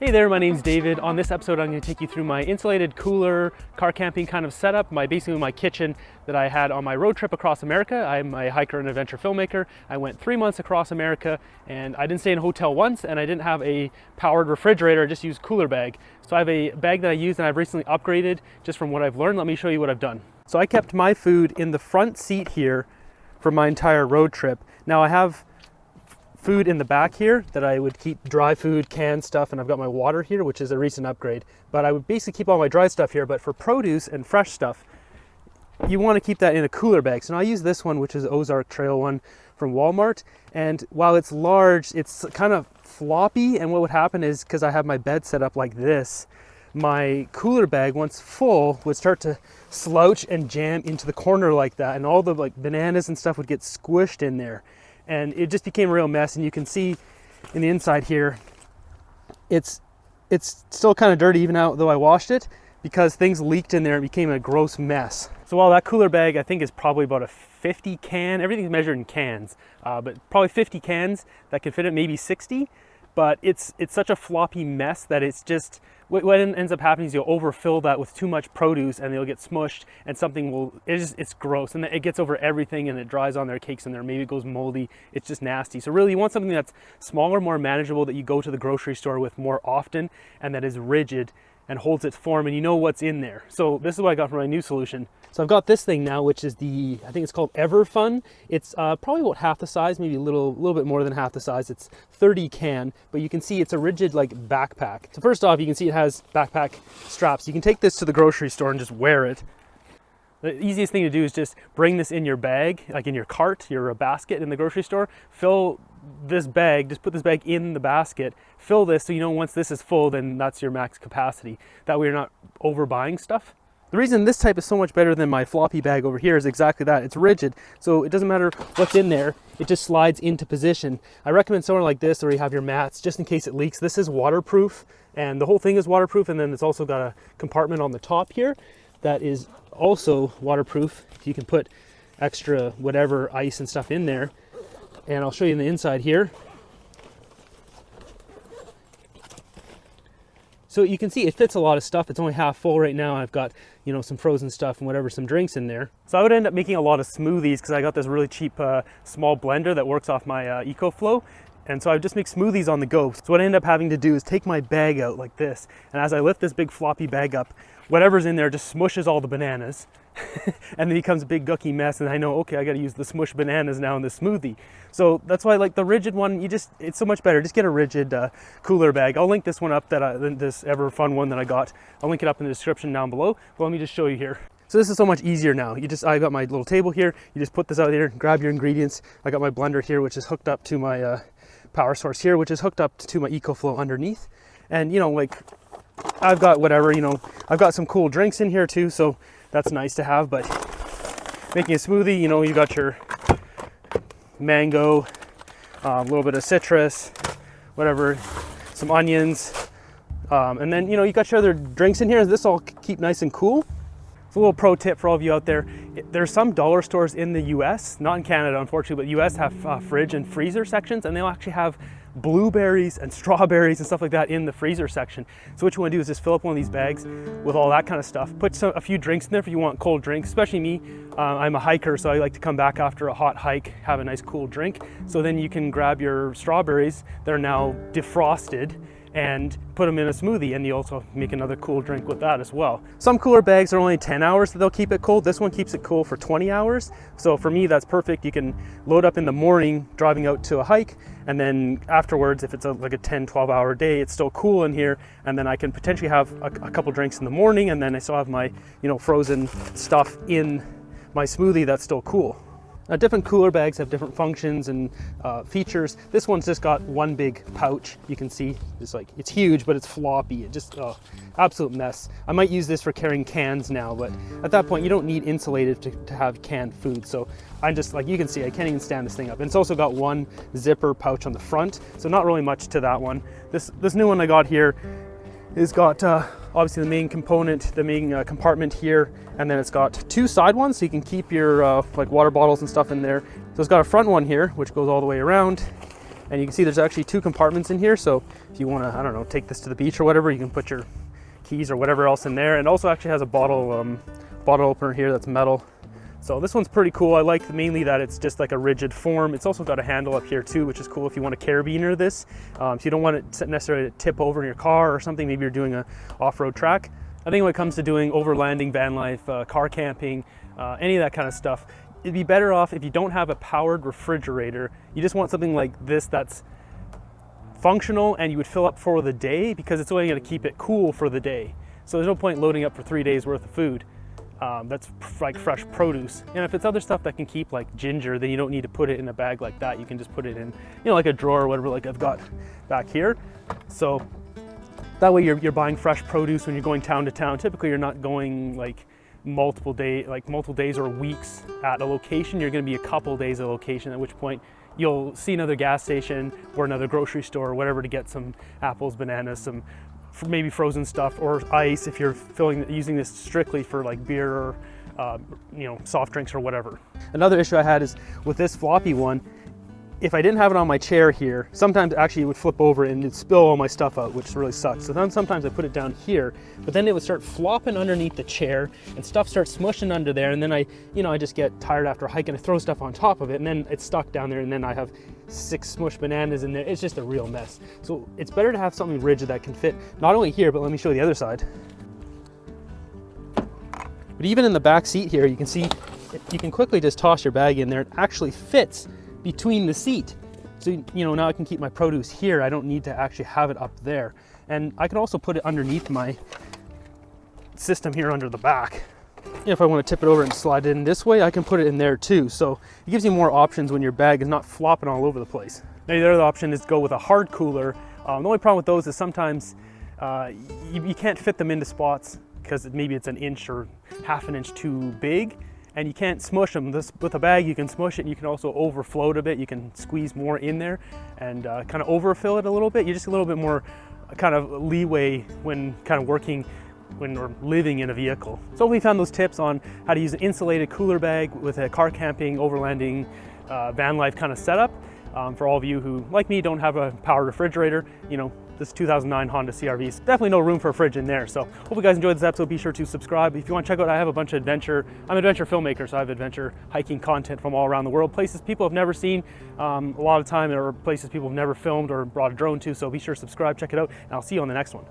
Hey there, my name's David. On this episode, I'm going to take you through my insulated cooler car camping kind of setup, basically my kitchen that I had on my road trip across America. I'm a hiker and adventure filmmaker. I went 3 months across America and I didn't stay in a hotel once and I didn't have a powered refrigerator, I just used cooler bag. So I have a bag that I use and I've recently upgraded just from what I've learned. Let me show you what I've done. So I kept my food in the front seat here for my entire road trip. Now I have food in the back here that I would keep dry food, canned stuff, and I've got my water here, which is a recent upgrade. But I would basically keep all my dry stuff here, but for produce and fresh stuff, you want to keep that in a cooler bag. So now I use this one, which is Ozark Trail one from Walmart. And while it's large, it's kind of floppy. And what would happen is, because I have my bed set up like this, my cooler bag, once full, would start to slouch and jam into the corner like that. And all the bananas and stuff would get squished in there. And it just became a real mess. And you can see in the inside here, it's still kind of dirty even though I washed it, because things leaked in there and became a gross mess. So while that cooler bag I think is probably about a 50 can, everything's measured in cans, but probably 50 cans that can fit it, maybe 60. But it's such a floppy mess that it's just, what ends up happening is you'll overfill that with too much produce and they'll get smushed and something will, it's gross, and it gets over everything and it dries on there, cakes in there, maybe it goes moldy, it's just nasty. So really you want something that's smaller, more manageable, that you go to the grocery store with more often, and that is rigid and holds its form and you know what's in there. So this is what I got for my new solution. So I've got this thing now, which is I think it's called Everfun. It's probably about half the size, maybe a little bit more than half the size. It's 30 can, but you can see it's a rigid backpack. So first off, you can see it has backpack straps. You can take this to the grocery store and just wear it. The easiest thing to do is just bring this in your bag, like in your cart, your basket in the grocery store, fill this bag, just put this bag in the basket, fill this so you know once this is full, then that's your max capacity. That way you're not overbuying stuff. The reason this type is so much better than my floppy bag over here is exactly that. It's rigid, so it doesn't matter what's in there, it just slides into position. I recommend somewhere like this where you have your mats, just in case it leaks. This is waterproof, and the whole thing is waterproof, and then it's also got a compartment on the top here that is also waterproof. You can put extra whatever ice and stuff in there, and I'll show you in the inside here. So you can see it fits a lot of stuff. It's only half full right now. I've got, some frozen stuff and whatever, some drinks in there. So I would end up making a lot of smoothies because I got this really cheap small blender that works off my EcoFlow. And so I would just make smoothies on the go. So what I end up having to do is take my bag out like this. And as I lift this big floppy bag up, whatever's in there just smushes all the bananas. And then it becomes a big gooky mess, and I know, okay, I got to use the smush bananas now in the smoothie. So that's why I like the rigid one. It's so much better. Just get a rigid cooler bag. I'll link this one up, this Everfun one that I got. I'll link it up in the description down below. But let me just show you here. So this is so much easier now. I got my little table here. You just put this out here, grab your ingredients. I got my blender here, which is hooked up to my power source here, which is hooked up to my EcoFlow underneath. And I've got whatever, I've got some cool drinks in here too, so that's nice to have. But making a smoothie, you got your mango, a little bit of citrus, whatever, some onions, and then you got your other drinks in here. This all keep nice and cool. It's a little pro tip for all of you out there. There's some dollar stores in the US, not in Canada unfortunately, but US have fridge and freezer sections, and they'll actually have blueberries and strawberries and stuff like that in the freezer section. So what you want to do is just fill up one of these bags with all that kind of stuff. Put a few drinks in there if you want cold drinks, especially me. I'm a hiker, so I like to come back after a hot hike, have a nice cool drink. So then you can grab your strawberries that are now defrosted and put them in a smoothie, and you also make another cool drink with that as well. Some cooler bags are only 10 hours that they'll keep it cold. This one keeps it cool for 20 hours. So for me, that's perfect. You can load up in the morning driving out to a hike, and then afterwards, if it's like a 10-12 hour day, it's still cool in here, and then I can potentially have a couple drinks in the morning, and then I still have my frozen stuff in my smoothie that's still cool. Now, different cooler bags have different functions and features. This one's just got one big pouch. You can see it's huge, but it's floppy. It just, absolute mess. I might use this for carrying cans now, but at that point you don't need insulated to have canned food. So I'm just you can see, I can't even stand this thing up. And it's also got one zipper pouch on the front, so not really much to that one. This new one I got here is got obviously the main component, the main compartment here, and then it's got two side ones so you can keep your water bottles and stuff in there. So it's got a front one here which goes all the way around, And you can see there's actually 2 compartments in here. So if you want to, I don't know, take this to the beach or whatever, you can put your keys or whatever else in there. And also actually has a bottle opener here that's metal. So this one's pretty cool. I like mainly that it's just like a rigid form. It's also got a handle up here too, which is cool if you want to carabiner this. So you don't want it necessarily to tip over in your car or something. Maybe you're doing a off-road track. I think when it comes to doing overlanding, van life, car camping, any of that kind of stuff, it'd be better off if you don't have a powered refrigerator. You just want something like this that's functional and you would fill up for the day, because it's only going to keep it cool for the day. So there's no point loading up for 3 days worth of food. That's like fresh produce. And if it's other stuff that can keep, like ginger, then you don't need to put it in a bag like that. You can just put it in, you know, like a drawer or whatever, like I've got back here. So that way you're buying fresh produce when you're going town to town. Typically you're not going like multiple days or weeks at a location. You're going to be a couple days at a location, at which point you'll see another gas station or another grocery store or whatever to get some apples, bananas, some maybe frozen stuff, or ice if you're using this strictly for like beer or you know, soft drinks or whatever. Another issue I had is with this floppy one, if I didn't have it on my chair here, sometimes actually it would flip over and it'd spill all my stuff out, which really sucks. So then sometimes I put it down here, but then it would start flopping underneath the chair and stuff starts smushing under there. And then I just get tired after hiking. I throw stuff on top of it and then it's stuck down there, and then I have 6 smushed bananas in there. It's just a real mess. So it's better to have something rigid that can fit not only here, but let me show you the other side. But even in the back seat here, you can see you can quickly just toss your bag in there. It actually fits between the seat. So, you know, now I can keep my produce here. I don't need to actually have it up there. And I can also put it underneath my system here under the back. If I want to tip it over and slide it in this way, I can put it in there too. So it gives you more options when your bag is not flopping all over the place. Now the other option is to go with a hard cooler. The only problem with those is sometimes you can't fit them into spots because maybe it's an inch or half an inch too big. And you can't smush them. With a bag, you can smush it, and you can also overflow it a bit. You can squeeze more in there and kind of overfill it a little bit. You're just a little bit more kind of leeway when kind of working when we're living in a vehicle. So we found those tips on how to use an insulated cooler bag with a car camping, overlanding, van life kind of setup. For all of you who, like me, don't have a powered refrigerator, you know, this 2009 Honda CR-V is definitely no room for a fridge in there. So hope you guys enjoyed this episode. Be sure to subscribe. If you want to check out, I have a bunch of I'm an adventure filmmaker, so I have adventure hiking content from all around the world, places people have never seen. A lot of the time there are places people have never filmed or brought a drone to, so be sure to subscribe, check it out, and I'll see you on the next one.